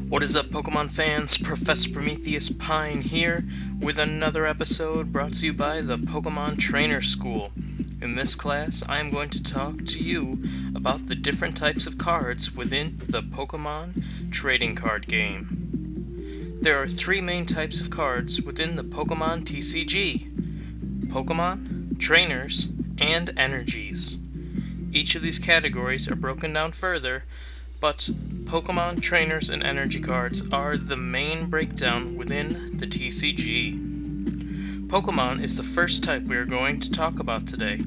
What is up, Pokemon fans? Professor PrometheusPine here with another episode brought to you by the Pokemon Trainer School. In this class, I am going to talk to you about the different types of cards within the Pokemon trading card game. There are three main types of cards within the Pokemon TCG: Pokemon, Trainers, and Energies. Each of these categories are broken down further, but Pokemon, Trainers, and Energy cards are the main breakdown within the TCG. Pokemon is the first type we are going to talk about today,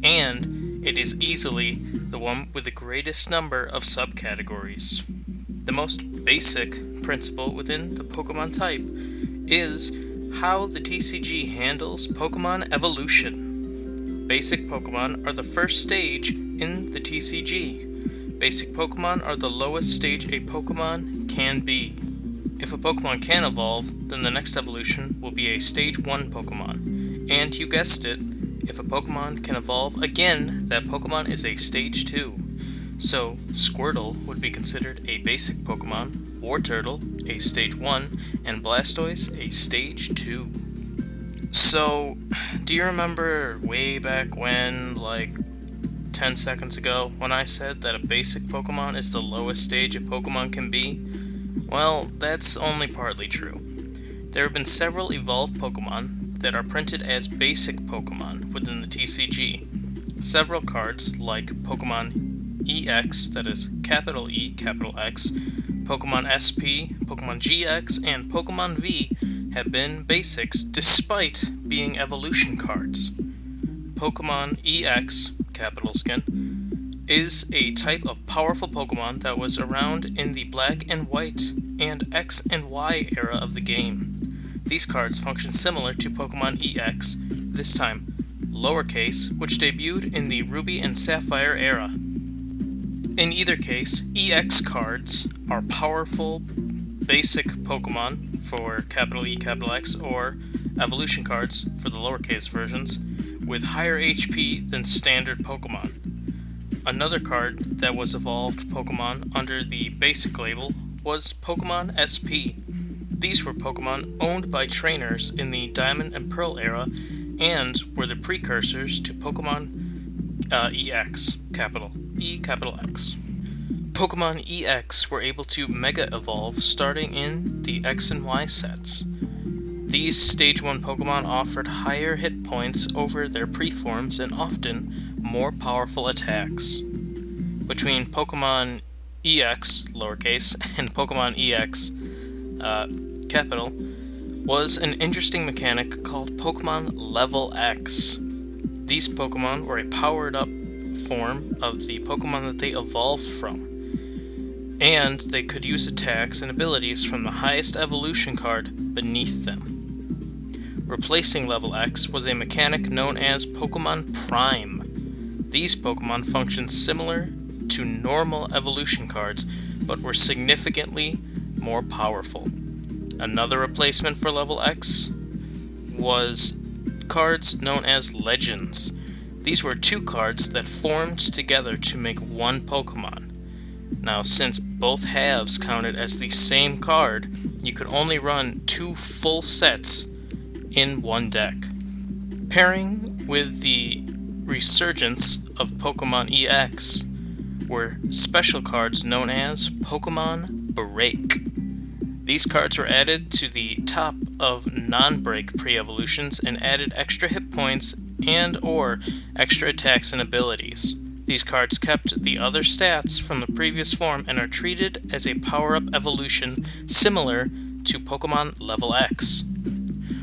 and it is easily the one with the greatest number of subcategories. The most basic principle within the Pokemon type is how the TCG handles Pokemon evolution. Basic Pokemon are the first stage in the TCG. Basic Pokemon are the lowest stage a Pokemon can be. If a Pokemon can evolve, then the next evolution will be a Stage 1 Pokemon. And you guessed it, if a Pokemon can evolve again, that Pokemon is a Stage 2. So, Squirtle would be considered a basic Pokemon, Wartortle a Stage 1, and Blastoise a Stage 2. So, do you remember way back when, 10 seconds ago, when I said that a basic Pokemon is the lowest stage a Pokemon can be? Well, that's only partly true. There have been several evolved Pokemon that are printed as basic Pokemon within the TCG. Several cards, like Pokemon EX, that is capital E, capital X, Pokemon SP, Pokemon GX, and Pokemon V, have been basics despite being evolution cards. Pokemon EX, capital skin, is a type of powerful Pokemon that was around in the Black and White and X and Y era of the game. These cards function similar to Pokemon EX, this time lowercase, which debuted in the Ruby and Sapphire era. In either case, EX cards are powerful basic Pokemon for capital E, capital X, or evolution cards for the lowercase versions, with higher HP than standard Pokemon. Another card that was evolved Pokemon under the basic label was Pokemon SP. These were Pokemon owned by trainers in the Diamond and Pearl era and were the precursors to Pokemon EX, capital E, capital X. Pokemon EX were able to Mega Evolve starting in the X and Y sets. These Stage 1 Pokemon offered higher hit points over their preforms and often more powerful attacks. Between Pokemon EX, lowercase, and Pokemon EX, capital, was an interesting mechanic called Pokemon Level X. These Pokemon were a powered-up form of the Pokemon that they evolved from, and they could use attacks and abilities from the highest evolution card beneath them. Replacing Level X was a mechanic known as Pokemon Prime. These Pokemon functioned similar to normal evolution cards, but were significantly more powerful. Another replacement for Level X was cards known as Legends. These were two cards that formed together to make one Pokemon. Now, since both halves counted as the same card, you could only run two full sets in one deck. Pairing with the resurgence of Pokemon EX were special cards known as Pokemon Break. These cards were added to the top of non-break pre-evolutions and added extra hit points and/or extra attacks and abilities. These cards kept the other stats from the previous form and are treated as a power-up evolution similar to Pokemon Level X.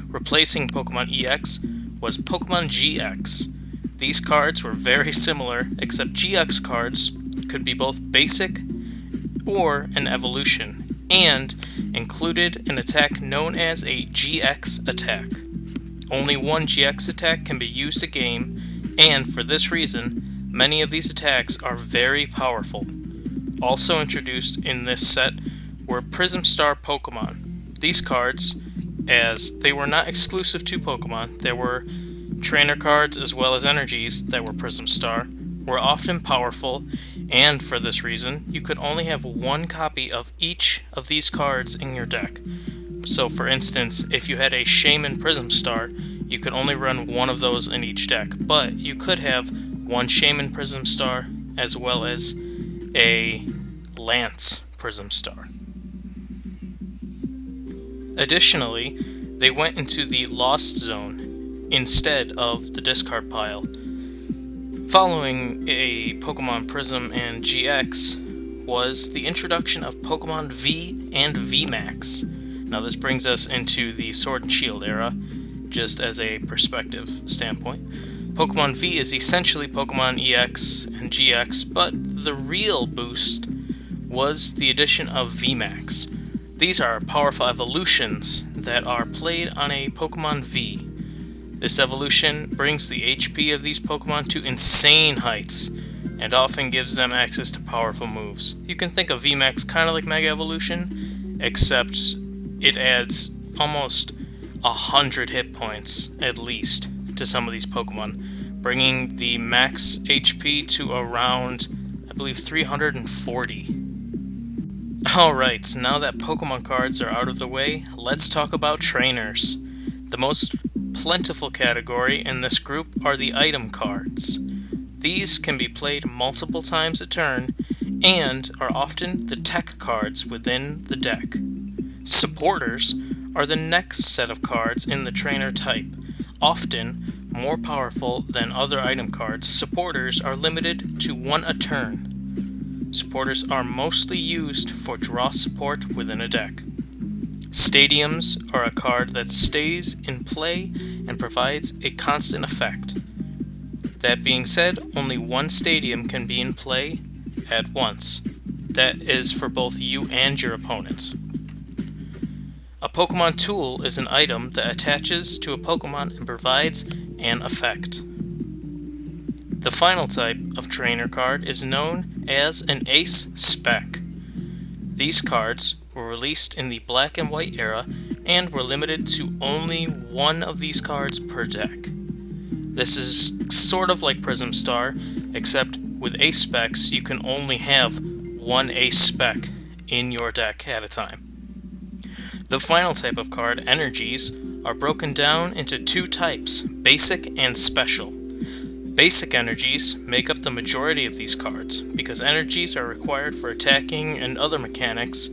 Replacing Pokemon EX was Pokemon GX. These cards were very similar, except GX cards could be both basic or an evolution, and included an attack known as a GX attack. Only one GX attack can be used a game, and for this reason, many of these attacks are very powerful. Also introduced in this set were Prism Star Pokemon. These cards, as they were not exclusive to Pokemon, there were trainer cards as well as energies that were Prism Star, were often powerful and for this reason, you could only have one copy of each of these cards in your deck. So for instance, if you had a Shaman Prism Star, you could only run one of those in each deck, but you could have one Shaman Prism Star as well as a Lance Prism Star. Additionally, they went into the Lost Zone instead of the discard pile. Following a Pokemon Prism and GX was the introduction of Pokemon V and VMAX. Now this brings us into the Sword and Shield era, just as a perspective standpoint. Pokemon V is essentially Pokemon EX and GX, but the real boost was the addition of VMAX. These are powerful evolutions that are played on a Pokemon V. This evolution brings the HP of these Pokemon to insane heights, and often gives them access to powerful moves. You can think of VMAX kind of like Mega Evolution, except it adds almost 100 hit points, at least, to some of these Pokemon, bringing the max HP to around, I believe, 340. Alright, so now that Pokemon cards are out of the way, let's talk about trainers. The most plentiful category in this group are the item cards. These can be played multiple times a turn, and are often the tech cards within the deck. Supporters are the next set of cards in the trainer type. Often more powerful than other item cards, supporters are limited to one a turn. Supporters are mostly used for draw support within a deck. Stadiums are a card that stays in play and provides a constant effect. That being said, only one stadium can be in play at once. That is for both you and your opponent. A Pokemon tool is an item that attaches to a Pokemon and provides an effect. The final type of trainer card is known as an Ace Spec. These cards were released in the Black and White era and were limited to only one of these cards per deck. This is sort of like Prism Star, except with Ace Specs you can only have one Ace Spec in your deck at a time. The final type of card, Energies, are broken down into two types, Basic and Special. Basic Energies make up the majority of these cards. Because Energies are required for attacking and other mechanics,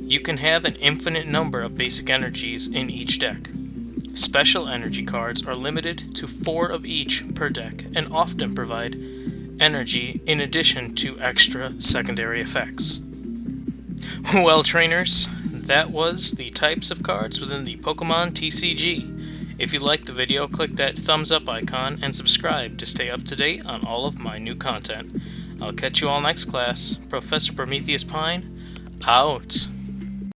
you can have an infinite number of Basic Energies in each deck. Special Energy cards are limited to 4 of each per deck and often provide energy in addition to extra secondary effects. Well, trainers, that was the types of cards within the Pokemon TCG. If you liked the video, click that thumbs up icon and subscribe to stay up to date on all of my new content. I'll catch you all next class. Professor PrometheusPine, out.